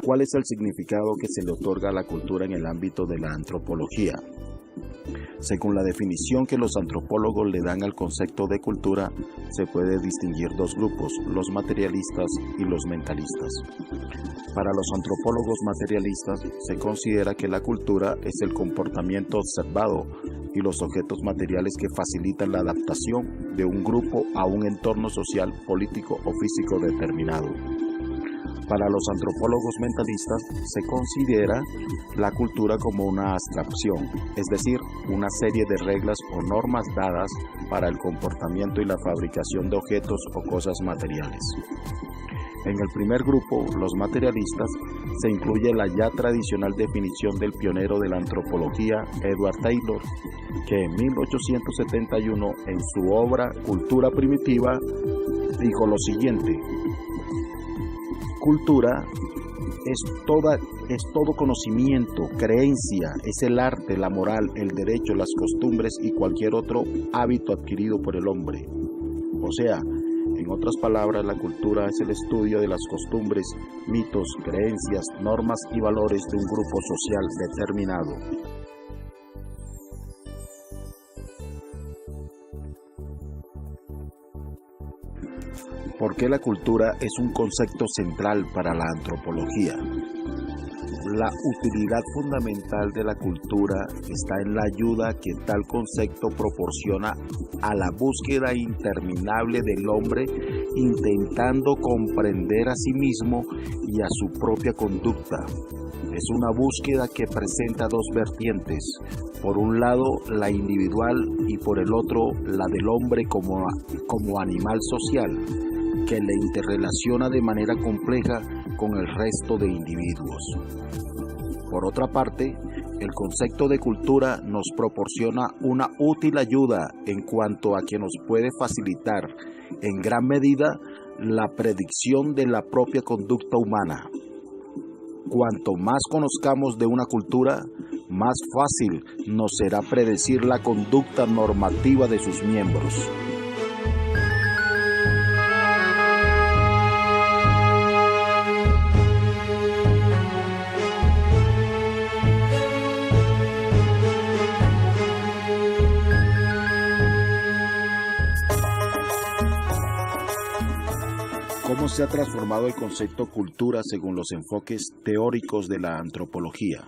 ¿Cuál es el significado que se le otorga a la cultura en el ámbito de la antropología? Según la definición que los antropólogos le dan al concepto de cultura, se puede distinguir dos grupos, los materialistas y los mentalistas. Para los antropólogos materialistas, se considera que la cultura es el comportamiento observado y los objetos materiales que facilitan la adaptación de un grupo a un entorno social, político o físico determinado. Para los antropólogos mentalistas se considera la cultura como una abstracción, es decir, una serie de reglas o normas dadas para el comportamiento y la fabricación de objetos o cosas materiales. En el primer grupo, los materialistas, se incluye la ya tradicional definición del pionero de la antropología, Edward Taylor, que en 1871 en su obra Cultura Primitiva dijo lo siguiente: cultura es todo conocimiento, creencia, es el arte, la moral, el derecho, las costumbres y cualquier otro hábito adquirido por el hombre. O sea, en otras palabras, la cultura es el estudio de las costumbres, mitos, creencias, normas y valores de un grupo social determinado. ¿Por qué la cultura es un concepto central para la antropología? La utilidad fundamental de la cultura está en la ayuda que tal concepto proporciona a la búsqueda interminable del hombre intentando comprender a sí mismo y a su propia conducta. Es una búsqueda que presenta dos vertientes, por un lado la individual y por el otro la del hombre como animal social, que le interrelaciona de manera compleja con el resto de individuos. Por otra parte, el concepto de cultura nos proporciona una útil ayuda en cuanto a que nos puede facilitar en gran medida la predicción de la propia conducta humana. Cuanto más conozcamos de una cultura, más fácil nos será predecir la conducta normativa de sus miembros. ¿Cómo se ha transformado el concepto cultura según los enfoques teóricos de la antropología?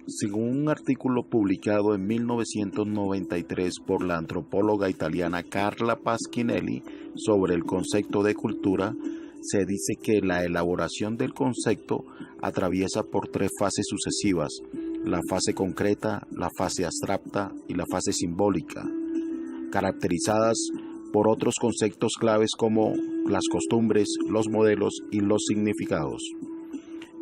Según un artículo publicado en 1993 por la antropóloga italiana Carla Pasquinelli sobre el concepto de cultura, se dice que la elaboración del concepto atraviesa por tres fases sucesivas: la fase concreta, la fase abstracta y la fase simbólica, caracterizadas por otros conceptos claves como las costumbres, los modelos y los significados.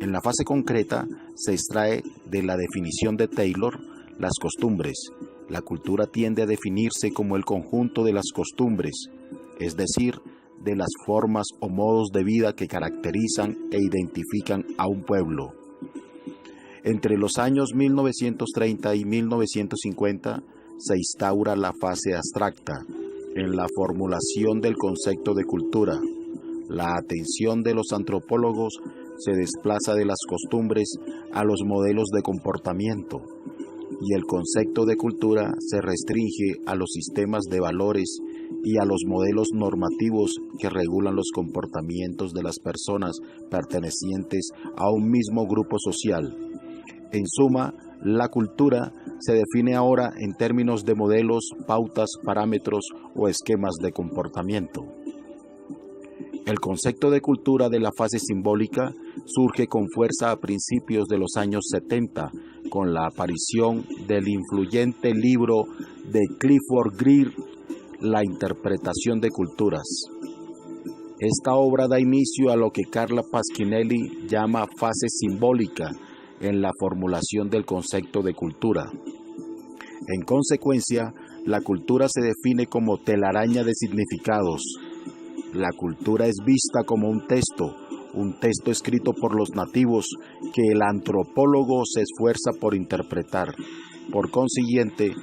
En la fase concreta se extrae de la definición de Taylor las costumbres. La cultura tiende a definirse como el conjunto de las costumbres, es decir, de las formas o modos de vida que caracterizan e identifican a un pueblo. Entre los años 1930 y 1950 se instaura la fase abstracta, en la formulación del concepto de cultura. La atención de los antropólogos se desplaza de las costumbres a los modelos de comportamiento, y el concepto de cultura se restringe a los sistemas de valores y a los modelos normativos que regulan los comportamientos de las personas pertenecientes a un mismo grupo social. En suma, la cultura se define ahora en términos de modelos, pautas, parámetros o esquemas de comportamiento. El concepto de cultura de la fase simbólica surge con fuerza a principios de los años 70, con la aparición del influyente libro de Clifford Greer, La interpretación de culturas. Esta obra da inicio a lo que Carla Pasquinelli llama fase simbólica en la formulación del concepto de cultura. En consecuencia, la cultura se define como telaraña de significados. La cultura es vista como un texto escrito por los nativos que el antropólogo se esfuerza por interpretar. Por consiguiente,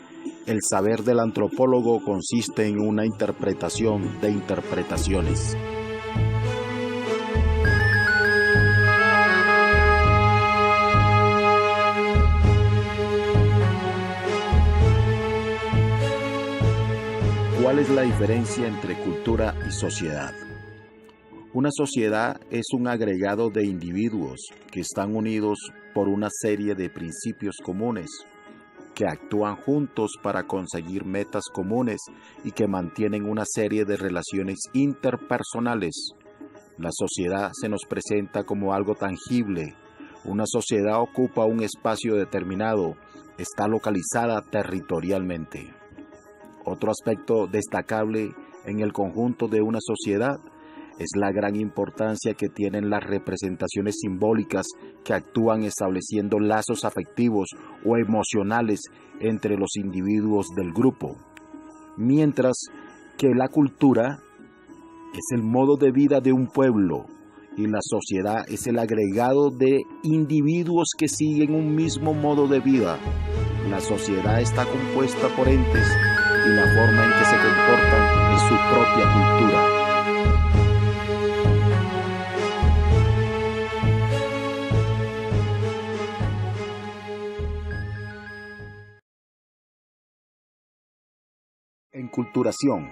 el saber del antropólogo consiste en una interpretación de interpretaciones. ¿Cuál es la diferencia entre cultura y sociedad? Una sociedad es un agregado de individuos que están unidos por una serie de principios comunes, que actúan juntos para conseguir metas comunes y que mantienen una serie de relaciones interpersonales. La sociedad se nos presenta como algo tangible. Una sociedad ocupa un espacio determinado, está localizada territorialmente. Otro aspecto destacable en el conjunto de una sociedad es la gran importancia que tienen las representaciones simbólicas que actúan estableciendo lazos afectivos o emocionales entre los individuos del grupo, mientras que la cultura es el modo de vida de un pueblo y la sociedad es el agregado de individuos que siguen un mismo modo de vida. La sociedad está compuesta por entes y la forma en que se comportan es su propia cultura. Enculturación.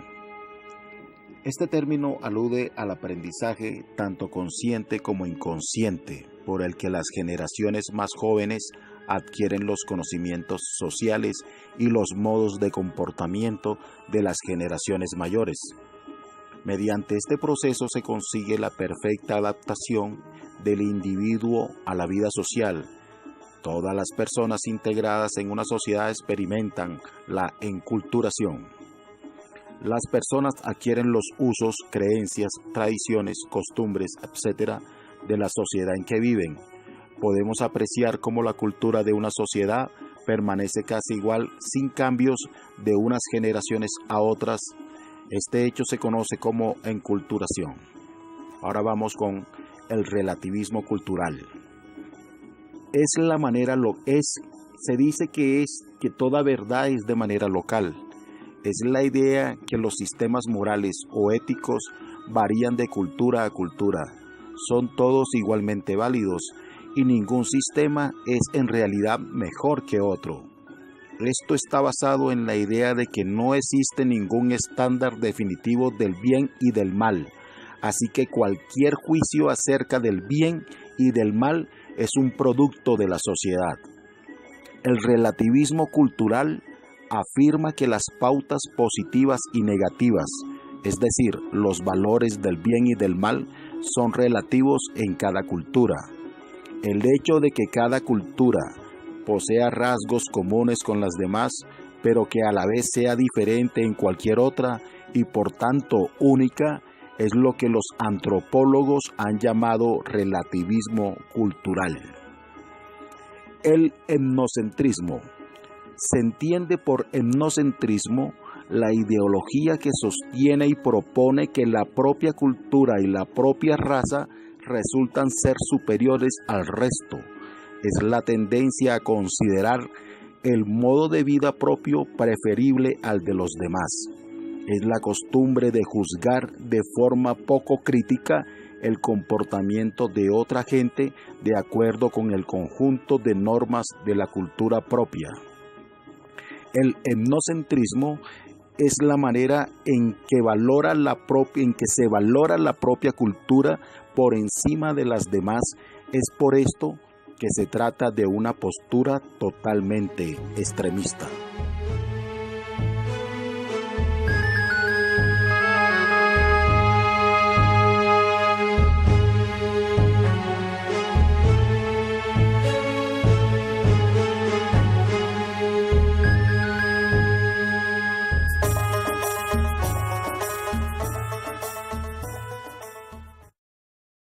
Este término alude al aprendizaje tanto consciente como inconsciente por el que las generaciones más jóvenes adquieren los conocimientos sociales y los modos de comportamiento de las generaciones mayores. Mediante este proceso se consigue la perfecta adaptación del individuo a la vida social. Todas las personas integradas en una sociedad experimentan la enculturación. Las personas adquieren los usos, creencias, tradiciones, costumbres, etc. de la sociedad en que viven. Podemos apreciar cómo la cultura de una sociedad permanece casi igual sin cambios de unas generaciones a otras. Este hecho se conoce como enculturación. Ahora vamos con el relativismo cultural. Se dice que toda verdad es de manera local. Es la idea que los sistemas morales o éticos varían de cultura a cultura. Son todos igualmente válidos y ningún sistema es en realidad mejor que otro. Esto está basado en la idea de que no existe ningún estándar definitivo del bien y del mal. Así que cualquier juicio acerca del bien y del mal es un producto de la sociedad. El relativismo cultural afirma que las pautas positivas y negativas, es decir, los valores del bien y del mal, son relativos en cada cultura. El hecho de que cada cultura posea rasgos comunes con las demás, pero que a la vez sea diferente en cualquier otra y por tanto única, es lo que los antropólogos han llamado relativismo cultural. El etnocentrismo. Se entiende por etnocentrismo la ideología que sostiene y propone que la propia cultura y la propia raza resultan ser superiores al resto. Es la tendencia a considerar el modo de vida propio preferible al de los demás. Es la costumbre de juzgar de forma poco crítica el comportamiento de otra gente de acuerdo con el conjunto de normas de la cultura propia. El etnocentrismo es la manera en que se valora la propia cultura por encima de las demás. Es por esto que se trata de una postura totalmente extremista.